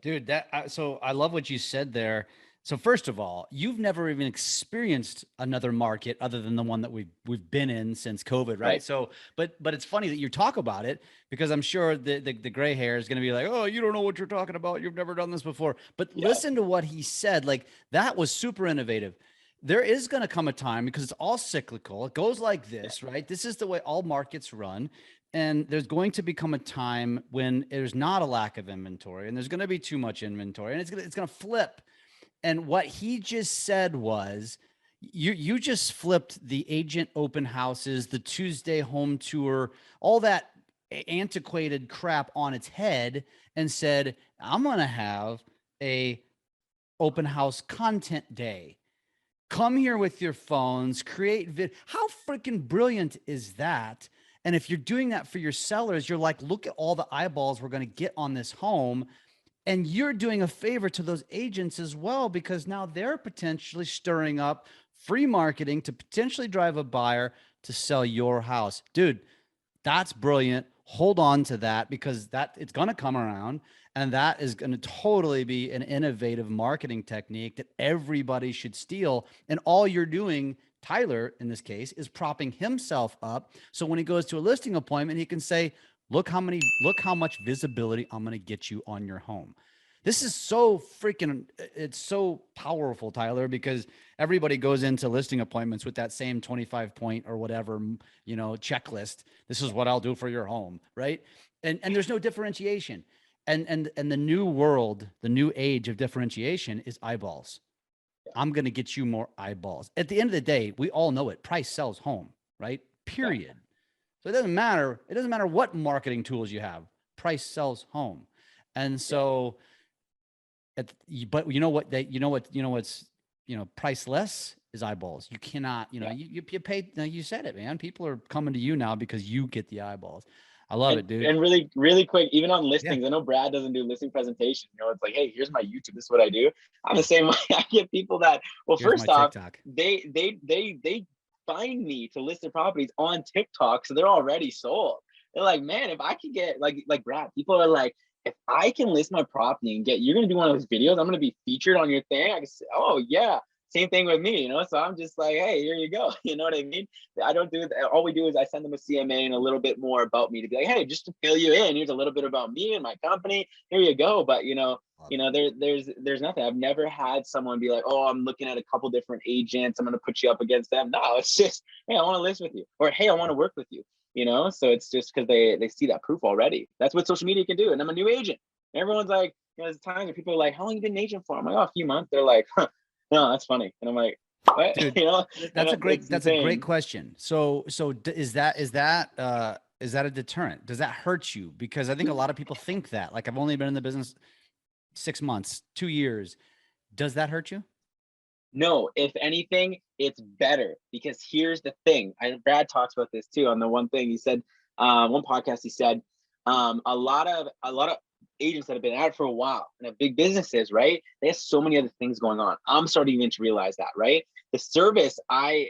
dude, so I love what you said there. So first of all, you've never even experienced another market other than the one that we've been in since COVID, right? So, but it's funny that you talk about it, because I'm sure the gray hair is going to be like, oh, you don't know what you're talking about. You've never done this before. But listen to what he said. Like, that was super innovative. There is going to come a time, because it's all cyclical. It goes like this, right? This is the way all markets run. And there's going to become a time when there's not a lack of inventory, and there's going to be too much inventory, and it's going to flip. And what he just said was, you just flipped the agent open houses, the Tuesday home tour, all that antiquated crap on its head, and said, I'm going to have a open house content day. Come here with your phones, create vid. How freaking brilliant is that? And if you're doing that for your sellers, you're like, look at all the eyeballs we're going to get on this home. And you're doing a favor to those agents as well, because now they're potentially stirring up free marketing to potentially drive a buyer to sell your house. Dude, that's brilliant. Hold on to that, because it's going to come around, and that is going to totally be an innovative marketing technique that everybody should steal. And all you're doing, Tyler, in this case, is propping himself up. So when he goes to a listing appointment, he can say, look how much visibility I'm going to get you on your home. This is so it's so powerful, Tyler, because everybody goes into listing appointments with that same 25 point or whatever, checklist. This is what I'll do for your home. Right. And there's no differentiation. And the new world, the new age of differentiation is eyeballs. I'm going to get you more eyeballs. At the end of the day, we all know it. Price sells home, right? Period. Yeah. So it doesn't matter. It doesn't matter what marketing tools you have. Price sells home. And so, but what's priceless is eyeballs. You cannot, you pay, you said it, man. People are coming to you now because you get the eyeballs. I love it, dude. And really, really quick, even on listings, I know Brad doesn't do listing presentation. It's like, hey, here's my YouTube. This is what I do. I'm the same way. I get people that, well, here's first off, TikTok. they find me to list their properties on TikTok, so they're already sold. They're like, man, if I can get like Brad, people are like, if I can list my property and you're gonna do one of those videos, I'm gonna be featured on your thing. I can say, oh yeah, same thing with me, So I'm just like, hey, here you go. You know what I mean? I don't do it. All we do is I send them a CMA and a little bit more about me to be like, hey, just to fill you in, here's a little bit about me and my company. Here you go. But there's nothing. I've never had someone be like, oh, I'm looking at a couple different agents, I'm gonna put you up against them. No, it's just, hey, I want to list with you, or hey, I want to work with you. So it's just because they see that proof already. That's what social media can do. And I'm a new agent. Everyone's like, there's times where people are like, how long have you been an agent for? I'm like, oh, a few months. They're like, huh, no, that's funny. And I'm like, what? Dude, that's a great question. So is that a deterrent? Does that hurt you? Because I think a lot of people think that, like, I've only been in the business 6 months, 2 years. Does that hurt you? No, if anything, it's better, because here's the thing. Brad talks about this too on the one thing he said, one podcast. He said, a lot of agents that have been at it for a while and have big businesses, right? They have so many other things going on. I'm starting even to realize that, right? The service, and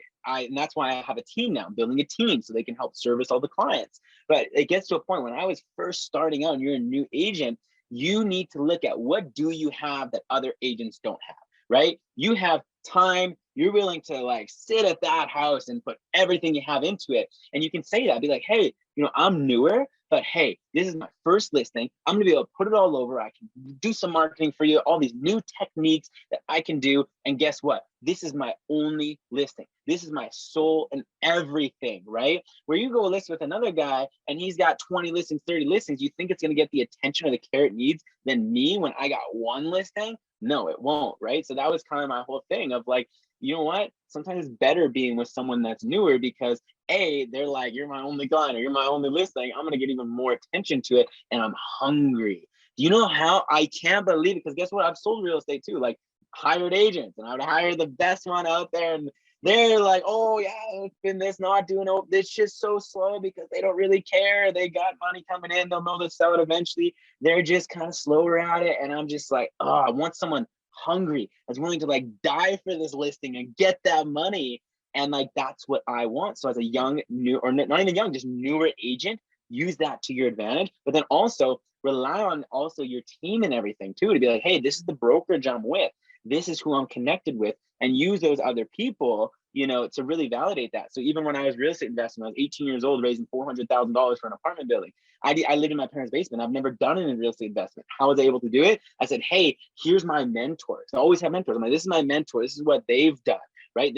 that's why I have a team now. I'm building a team so they can help service all the clients. But it gets to a point when I was first starting out and you're a new agent, you need to look at, what do you have that other agents don't have, right? You have time. You're willing to like sit at that house and put everything you have into it. And you can say that, be like, hey, I'm newer, but hey, this is my first listing. I'm gonna be able to put it all over. I can do some marketing for you, all these new techniques that I can do. And guess what? This is my only listing. This is my soul and everything, right? Where you go list with another guy and he's got 20 listings, 30 listings, you think it's gonna get the attention or the care it needs than me when I got one listing? No, it won't, right? So that was kind of my whole thing of like, you know what? Sometimes it's better being with someone that's newer, because they're like, you're my only client or you're my only listing. I'm going to get even more attention to it. And I'm hungry. Do you know how? I can't believe it. Because guess what? I've sold real estate too, like hired agents, and I would hire the best one out there. And they're like, oh yeah, it's been this not doing this just so slow because they don't really care. They got money coming in, they'll know they'll sell it eventually. They're just kind of slower at it. And I'm just like, oh, I want someone hungry that's willing to like die for this listing and get that money. And like that's what I want. So as a young, new, or not even young, just newer agent, use that to your advantage, but then also rely on also your team and everything too, to be like, hey, this is the brokerage I'm with, this is who I'm connected with, and use those other people, you know, to really validate that. So even when I was real estate investing, I was 18 years old, raising $400,000 for an apartment building. I lived in my parents' basement. I've never done it in real estate investment. How was I able to do it? I said, hey, here's my mentors. I always have mentors. I'm like, this is my mentor. This is what they've done, right?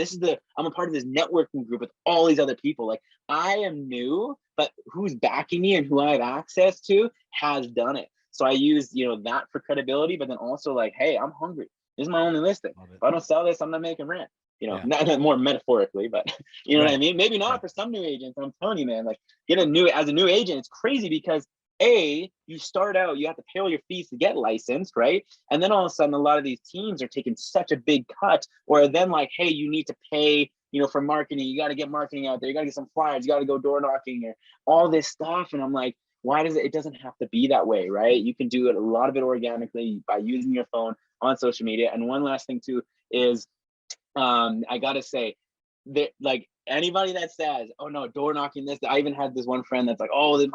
I'm a part of this networking group with all these other people. Like, I am new, but who's backing me and who I have access to has done it. So I use, you know, that for credibility, but then also like, hey, I'm hungry. This is my only listing. If I don't sell this, I'm not making rent. You know, not more metaphorically, but you know what I mean? Maybe not for some new agents. I'm telling you, man, like as a new agent, it's crazy because you start out, you have to pay all your fees to get licensed, right? And then all of a sudden, a lot of these teams are taking such a big cut, or then like, hey, you need to pay, you know, for marketing. You got to get marketing out there. You got to get some flyers. You got to go door knocking or all this stuff. And I'm like, why does it doesn't have to be that way, right? You can do it, a lot of it organically by using your phone on social media. And one last thing too is, I gotta say that like anybody that says, oh no, door knocking this, I even had this one friend that's like, oh,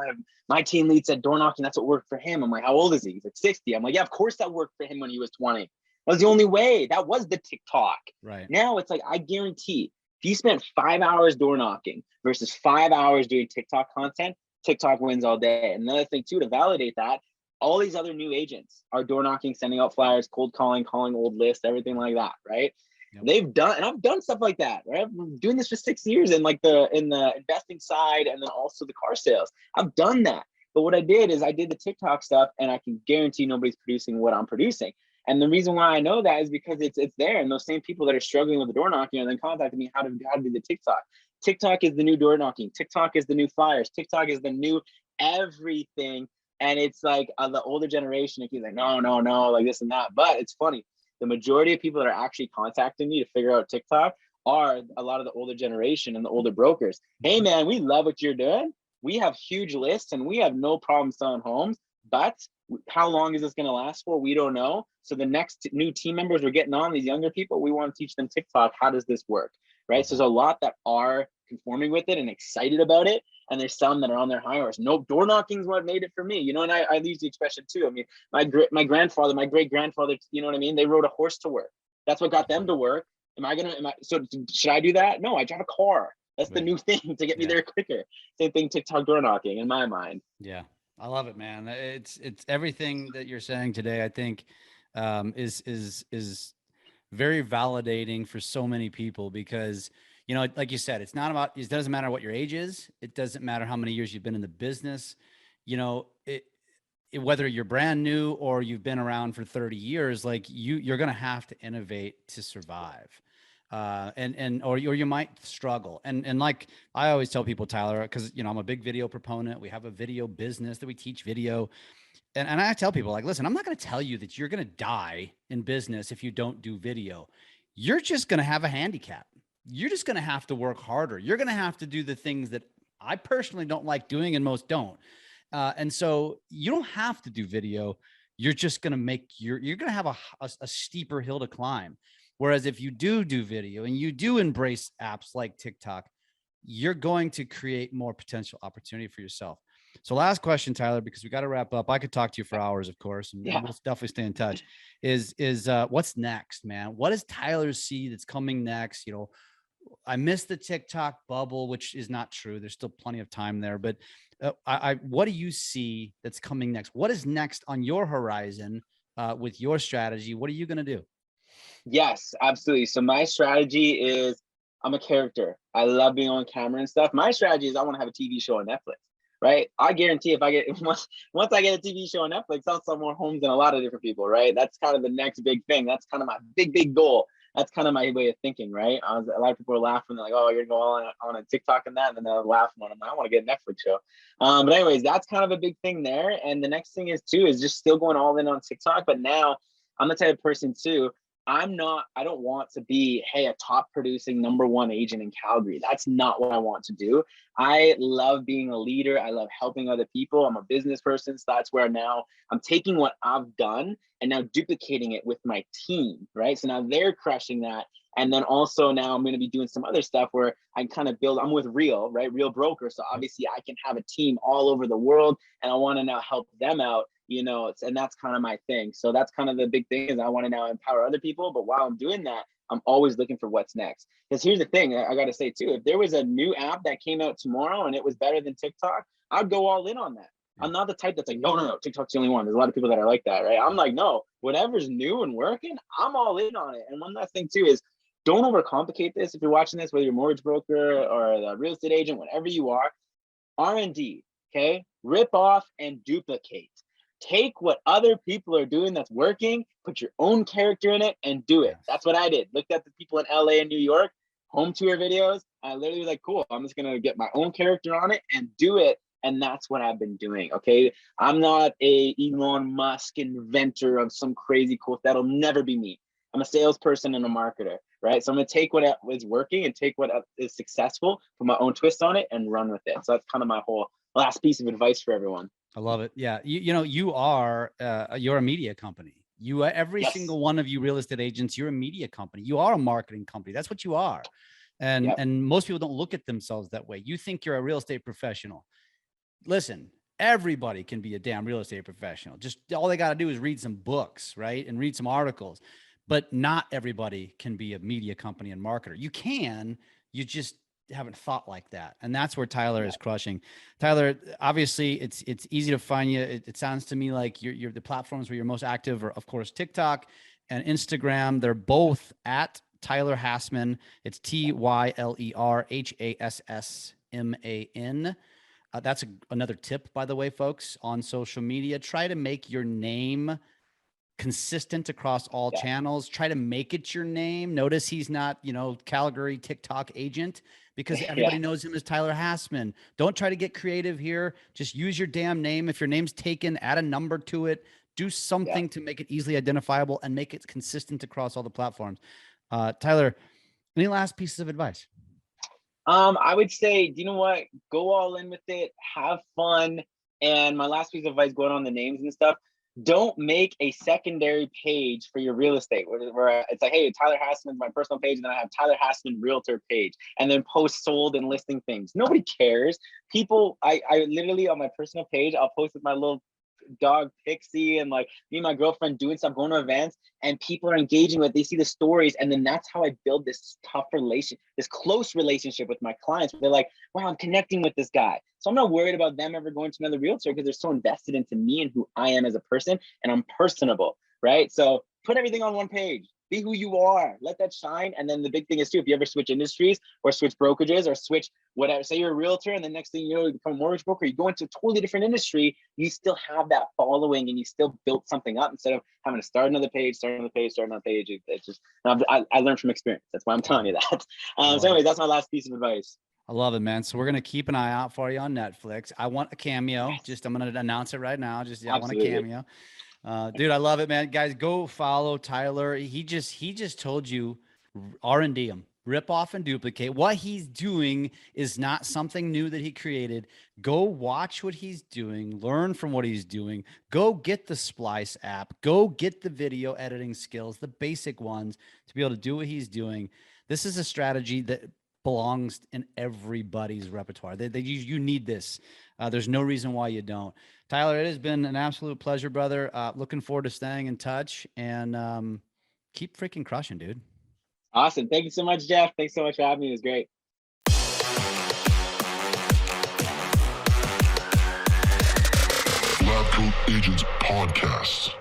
my team lead said door knocking, that's what worked for him. I'm like, how old is he? He's like 60. I'm like, yeah, of course that worked for him when he was 20. That was the only way. That was the TikTok. Right. Now it's like, I guarantee if you spent 5 hours door knocking versus 5 hours doing TikTok content, TikTok wins all day. And another thing too, to validate that, all these other new agents are door knocking, sending out flyers, cold calling old lists, everything like that, right? Yep. They've done, and I've done stuff like that, right? I've been doing this for 6 years in the investing side, and then also the car sales. I've done that. But what I did is I did the TikTok stuff, and I can guarantee nobody's producing what I'm producing. And the reason why I know that is because it's there, and those same people that are struggling with the door knocking and then contacting me how to do the TikTok. TikTok is the new door knocking. TikTok is the new flyers. TikTok is the new everything. And it's like the older generation, it keeps like, no, like this and that. But it's funny. The majority of people that are actually contacting me to figure out TikTok are a lot of the older generation and the older brokers. Hey, man, we love what you're doing. We have huge lists and we have no problem selling homes, but how long is this going to last for? We don't know. So the next new team members we're getting on, these younger people, we want to teach them TikTok. How does this work? Right. So there's a lot that are conforming with it and excited about it. And there's some that are on their high horse. Nope, door knocking is what made it for me. You know, and I use the expression too. I mean, my grandfather, my great grandfather, you know what I mean? They rode a horse to work. That's what got them to work. So should I do that? No, I drive a car. That's the new thing to get me there quicker. Same thing, TikTok door knocking in my mind. Yeah. I love it, man. It's everything that you're saying today, I think, is very validating for so many people because, you know, like you said, it doesn't matter what your age is. It doesn't matter how many years you've been in the business. You know, whether you're brand new or you've been around for 30 years, like you're going to have to innovate to survive. Or you might struggle. And like I always tell people, Tyler, cause you know, I'm a big video proponent. We have a video business that we teach video. And I tell people like, listen, I'm not going to tell you that you're going to die in business if you don't do video. You're just going to have a handicap. You're just going to have to work harder. You're going to have to do the things that I personally don't like doing and most don't. And so you don't have to do video. You're just going to you're going to have a steeper hill to climb. Whereas if you do video and you do embrace apps like TikTok, you're going to create more potential opportunity for yourself. So last question, Tyler, because we got to wrap up. I could talk to you for hours, of course, and we'll definitely stay in touch. Is what's next, man? What does Tyler see that's coming next? You know, I missed the TikTok bubble, which is not true. There's still plenty of time there, but what do you see that's coming next? What is next on your horizon with your strategy? What are you going to do? Yes, absolutely. So my strategy is I'm a character. I love being on camera and stuff. My strategy is I want to have a TV show on Netflix, right? I guarantee if I get once I get a TV show on Netflix, I'll sell more homes than a lot of different people, right? That's kind of the next big thing. That's kind of my big goal. That's kind of my way of thinking, right? A lot of people are laughing. They're like, oh, you're going on a TikTok and that. And then they'll laugh when I'm like, I want to get a Netflix show. But anyways, that's kind of a big thing there. And the next thing is just still going all in on TikTok. But now I'm the type of person too, I don't want to be, hey, a top producing #1 agent in Calgary. That's not what I want to do. I love being a leader. I love helping other people. I'm a business person. So that's where now I'm taking what I've done and now duplicating it with my team, right? So now they're crushing that. And then also now I'm going to be doing some other stuff where I kind of I'm with Real, right? Real Broker. So obviously I can have a team all over the world and I want to now help them out, and that's kind of my thing. So that's kind of the big thing, is I want to now empower other people. But while I'm doing that, I'm always looking for what's next. Because here's the thing, I got to say too, if there was a new app that came out tomorrow and it was better than TikTok, I'd go all in on that. I'm not the type that's like, no, TikTok's the only one. There's a lot of people that are like that, right? I'm like, no, whatever's new and working, I'm all in on it. And one last thing too is, don't overcomplicate this. If you're watching this, whether you're a mortgage broker or a real estate agent, whatever you are, R&D, okay? Rip off and duplicate. Take what other people are doing that's working, put your own character in it and do it. That's what I did. Looked at the people in LA and New York, home tour videos. I literally was like, cool, I'm just gonna get my own character on it and do it. And that's what I've been doing, okay? I'm not a Elon Musk inventor of some crazy cool, that'll never be me. I'm a salesperson and a marketer, right? So I'm gonna take what is working and take what is successful, put my own twist on it and run with it. So that's kind of my whole last piece of advice for everyone. I love it. Yeah. You're a media company. Every single one of you real estate agents, you're a media company. You are a marketing company. That's what you are. And most people don't look at themselves that way. You think you're a real estate professional. Listen, everybody can be a damn real estate professional. Just all they got to do is read some books, right? And read some articles. But not everybody can be a media company and marketer. You can, you just haven't thought like that. And that's where Tyler is crushing. Tyler, obviously it's easy to find you. It sounds to me like you're the platforms where you're most active are, of course, TikTok and Instagram. They're both at Tyler Hassman. It's TYLERHASSMAN. That's another tip, by the way, folks, on social media. Try to make your name consistent across all channels. Try to make it your name. Notice he's not, Calgary TikTok agent, because everybody knows him as Tyler Hassman. Don't try to get creative here. Just use your damn name. If your name's taken, add a number to it. Do something to make it easily identifiable and make it consistent across all the platforms. Tyler, any last pieces of advice? I would say, you know what? Go all in with it. Have fun. And my last piece of advice, going on the names and stuff, don't make a secondary page for your real estate where it's like, hey, Tyler Hassman's my personal page, and then I have Tyler Hassman Realtor page, and then post sold and listing things. Nobody cares. People, I literally on my personal page, I'll post with my little dog Pixie and like me and my girlfriend doing stuff, going to events, and people are engaging with, they see the stories, and then that's how I build this this close relationship with my clients. They're like, wow, I'm connecting with this guy. So I'm not worried about them ever going to another realtor, because they're so invested into me and who I am as a person, and I'm personable, right? So put everything on one page. Be who you are, let that shine. And then the big thing is too, if you ever switch industries or switch brokerages or switch whatever, say you're a realtor and the next thing you know, you become a mortgage broker, you go into a totally different industry, you still have that following and you still built something up instead of having to start another page. It's just, I learned from experience. That's why I'm telling you that. So anyways, that's my last piece of advice. I love it, man. So we're going to keep an eye out for you on Netflix. I want a cameo. I'm going to announce it right now. I want a cameo. Dude, I love it, man. Guys, go follow Tyler. He just told you R&D him, rip off and duplicate. What he's doing is not something new that he created. Go watch what he's doing, learn from what he's doing. Go get the Splice app, go get the video editing skills, the basic ones, to be able to do what he's doing. This is a strategy that belongs in everybody's repertoire. You need this. There's no reason why you don't. Tyler, it has been an absolute pleasure, brother. Looking forward to staying in touch, and keep freaking crushing, dude. Awesome. Thank you so much, Jeff. Thanks so much for having me. It was great. LabCoatAgents Podcast.